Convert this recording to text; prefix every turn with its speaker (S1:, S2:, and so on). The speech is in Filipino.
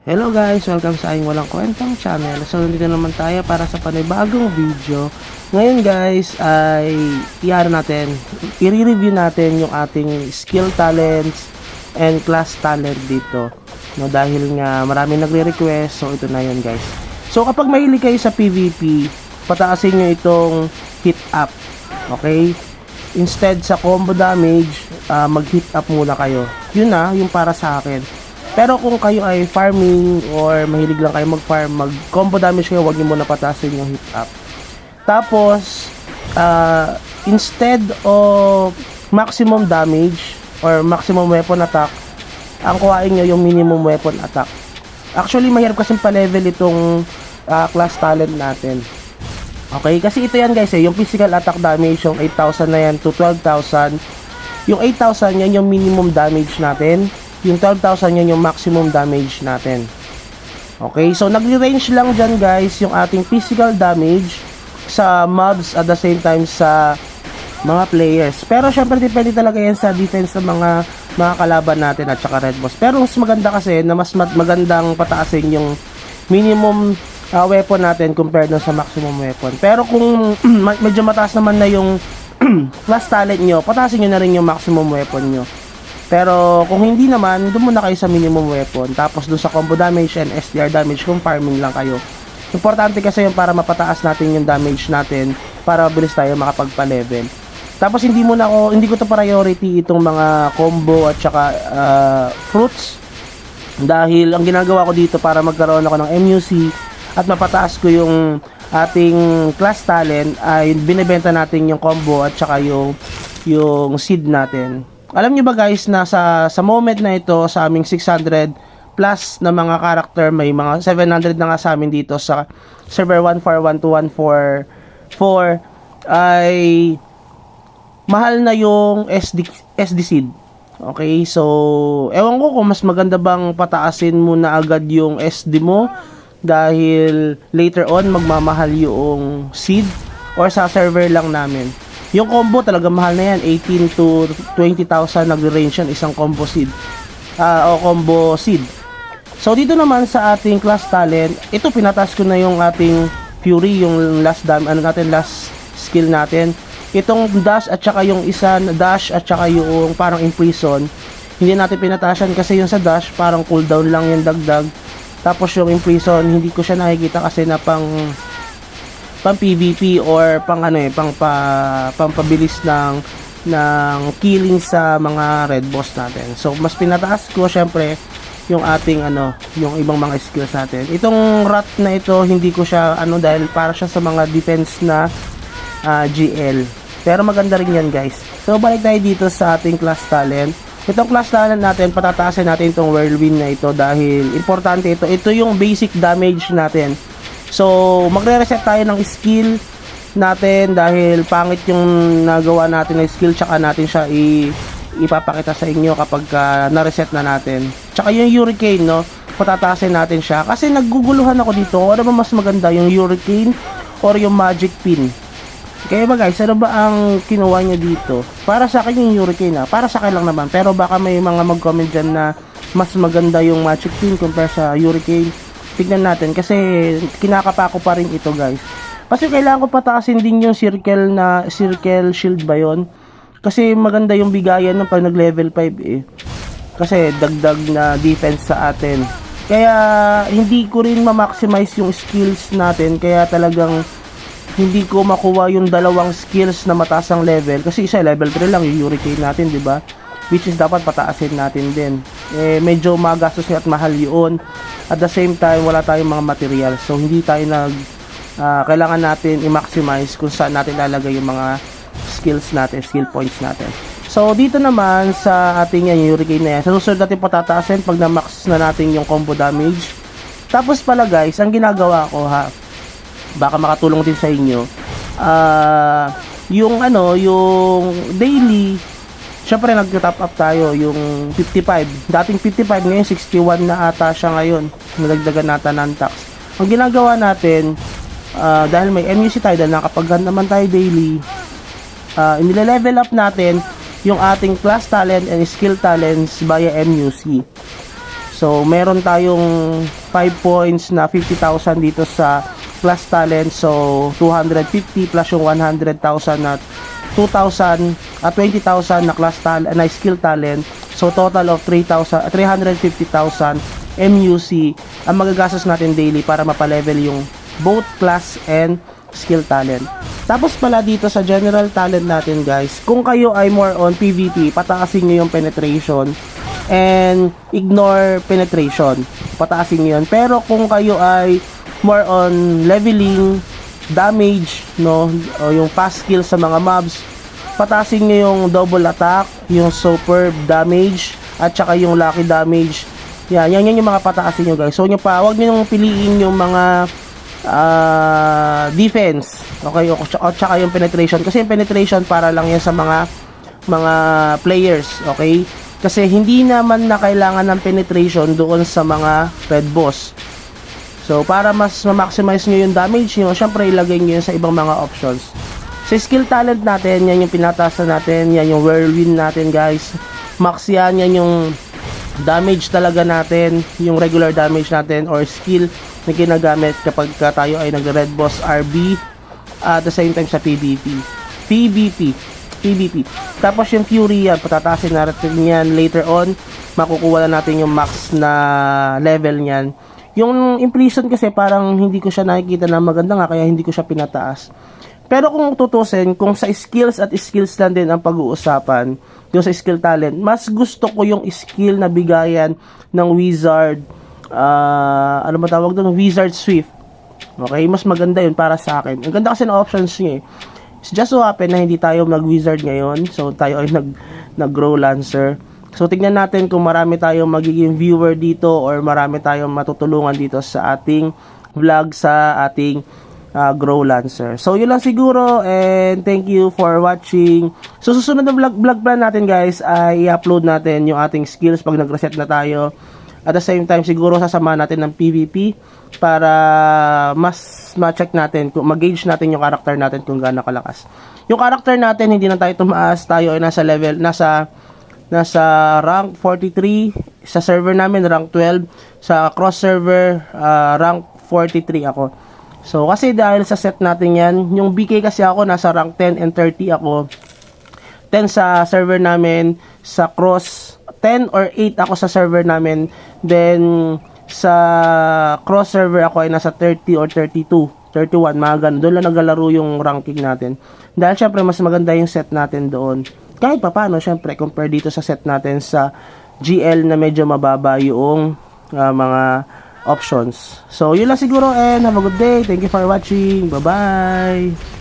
S1: Hello guys! Welcome sa aking walang kwentang channel. So, nandito naman tayo para sa panibagong video. Ngayon guys, ay i-review natin yung ating skill talents and class talent dito. No, dahil nga marami nagre-request, so ito na yun guys. So, kapag mahilig kayo sa PvP, pataasin nyo itong hit up. Okay? Instead sa combo damage, mag-hit up muna kayo. Yun na, yung para sa akin. Pero kung kayo ay farming or mahilig lang kayo mag-farm, mag-combo damage kayo, huwag niyo muna patasin yung hit up. Tapos, instead of maximum damage or maximum weapon attack, ang kuhain nyo yung minimum weapon attack. Actually, mahirap kasing pa-level itong class talent natin. Okay, kasi ito yan guys yung physical attack damage, yung 8,000 na yan to 12,000. Yung 8,000 yan yung minimum damage natin. Yung 12,000 yan yung maximum damage natin. Okay, so nagre-range lang dyan guys yung ating physical damage sa mobs at the same time sa mga players. Pero syempre depende talaga yan sa defense ng mga kalaban natin at saka red boss. Pero mas maganda kasi na mas magandang pataasin yung minimum weapon natin compared sa maximum weapon. Pero kung medyo mataas naman na yung class talent nyo, pataasin nyo na rin yung maximum weapon nyo. Pero kung hindi naman, doon muna kayo sa minimum weapon. Tapos doon sa combo damage and SDR damage kung farming lang kayo. Importante kasi yung para mapataas natin yung damage natin para mabilis tayo makapagpa-level. Tapos hindi ko to priority itong mga combo at saka fruits. Dahil ang ginagawa ko dito para magkaroon ako ng MUC at mapataas ko yung ating class talent ay binebenta natin yung combo at saka yung seed natin. Alam niyo ba guys na sa moment na ito sa aming 600 plus na mga character, may mga 700 na nga sa amin dito sa server 141 to 144 ay mahal na yung SD seed. Okay, so ewan ko kung mas maganda bang pataasin mo na agad yung SD mo dahil later on magmamahal yung seed or sa server lang namin. Yung combo talaga mahal na yan, 18 to 20,000 nagre-range yan isang combo seed o combo seed. So dito naman sa ating class talent, ito pinataas ko na yung ating fury, yung last skill natin. Itong dash at saka yung isa dash at saka yung parang imprison, hindi natin pinataasan kasi yung sa dash parang cooldown lang yung dagdag. Tapos yung imprison hindi ko siya nakikita kasi na pang PVP or pabilis ng killing sa mga red boss natin. So mas pinataas ko syempre yung ating yung ibang mga skills natin. Itong rat na ito hindi ko siya dahil para siya sa mga defense na GL. Pero maganda rin yan guys. So balik tayo dito sa ating class talent. Itong class talent natin, patataasin natin itong whirlwind na ito dahil importante ito. Ito yung basic damage natin. So, magre-reset tayo ng skill natin dahil pangit yung nagawa natin ng skill, tsaka natin siya ipapakita sa inyo kapag na-reset na natin. Tsaka yung hurricane, no, patataasin natin siya kasi nagguguluhan ako dito. Ano ba mas maganda, yung hurricane or yung magic pin? Kaya ba guys, ano ba ang kinuha nyo dito? Para sa akin yung hurricane para sa akin lang naman. Pero baka may mga mag-comment dyan na mas maganda yung magic pin compare sa hurricane. Tignan natin kasi kinakapa ko pa rin ito guys. Kasi kailangan ko pataasin din yung circle shield ba yon? Kasi maganda yung bigayan ng pag nag level 5 Kasi dagdag na defense sa atin. Kaya hindi ko rin ma-maximize yung skills natin. Kaya talagang hindi ko makuha yung dalawang skills na mataas ang level. Kasi isa level 3 lang yung hurricane natin, di ba? Which is dapat pataasin natin din. Medyo magastos at mahal yun. At the same time, wala tayong mga materials. So, hindi tayo kailangan natin i-maximize kung saan natin lalagay yung mga skills natin, skill points natin. So, dito naman sa ating yung hurricane na yan, sa susunod natin patataasin pag na-max na natin yung combo damage. Tapos pala guys, ang ginagawa ko baka makatulong din sa inyo, yung daily, syempre nag-top up tayo yung 55. Dating 55, ngayon 61 na ata siya ngayon. Nalagdagan natin ng tax. Ang ginagawa natin, dahil may MUC tayo, dahil nakapag naman tayo daily, inile-level up natin yung ating class talent and skill talents via MUC. So, meron tayong 5 points na 50,000 dito sa class talent. So, 250 plus yung 100,000 na 2,000 at 20,000 na class talent na skill talent. So, total of 350,000 MUC ang magagastos natin daily para mapalevel yung both class and skill talent. Tapos pala dito sa general talent natin guys, kung kayo ay more on PvP, pataasin nyo yung penetration and ignore penetration. Pataasin nyo yun. Pero kung kayo ay more on leveling, damage, no, o yung fast skill sa mga mobs, pataasin nyo yung double attack, yung superb damage, at saka yung lucky damage. Yan yung mga pataasin nyo guys. So wag nyo yung piliin yung mga defense, okay, o tsaka yung penetration, kasi yung penetration para lang yan sa mga players, okay, kasi hindi naman na kailangan ng penetration doon sa mga red boss. So para mas ma-maximize nyo yung damage nyo, syempre ilagay nyo yun sa ibang mga options. Sa skill talent natin, yan yung pinataas na natin, yan yung whirlwind natin guys, max yan yung damage talaga natin, yung regular damage natin or skill na ginagamit kapag tayo ay nag-red boss RB at the same time sa PvP. Tapos yung Fury yan, patataasin natin yan later on, makukuha na natin yung max na level niyan. Yung Imprison kasi parang hindi ko siya nakikita na maganda nga, kaya hindi ko siya pinataas. Pero kung tutusin, kung sa skills at skills lang din ang pag-uusapan, yung sa skill talent, mas gusto ko yung skill na bigayan ng Wizard, ano ba tawag doon? Wizard Swift. Okay, mas maganda yun para sa akin. Ang ganda kasi ng options niya eh. It's just so happen na hindi tayo nag-Wizard ngayon, so tayo ay nag-Grow Lancer. So tignan natin kung marami tayong magiging viewer dito or marami tayong matutulungan dito sa ating vlog sa ating Grow Lancer. So yun lang siguro, and thank you for watching. So susunod na vlog plan natin guys ay i-upload natin yung ating skills pag nag-reset na tayo. At the same time siguro sasama natin ng PvP para mas ma-check natin, mag-gauge natin yung character natin kung gaano kalakas. Yung character natin hindi na tayo tumaas, tayo ay nasa rank 43 sa server namin, rank 12 sa cross server, rank 43 ako. So kasi dahil sa set natin yan, yung BK kasi ako nasa rank 10 and 30 ako. 10 sa server namin, sa cross 10 or 8 ako sa server namin. Then sa cross server ako ay nasa 30 or 32, 31, mga ganun. Doon lang naglalaro yung ranking natin. Dahil syempre mas maganda yung set natin doon. Kahit pa paano syempre compare dito sa set natin sa GL na medyo mababa yung mga options. So yun lang siguro, and have a good day. Thank you for watching. Bye bye.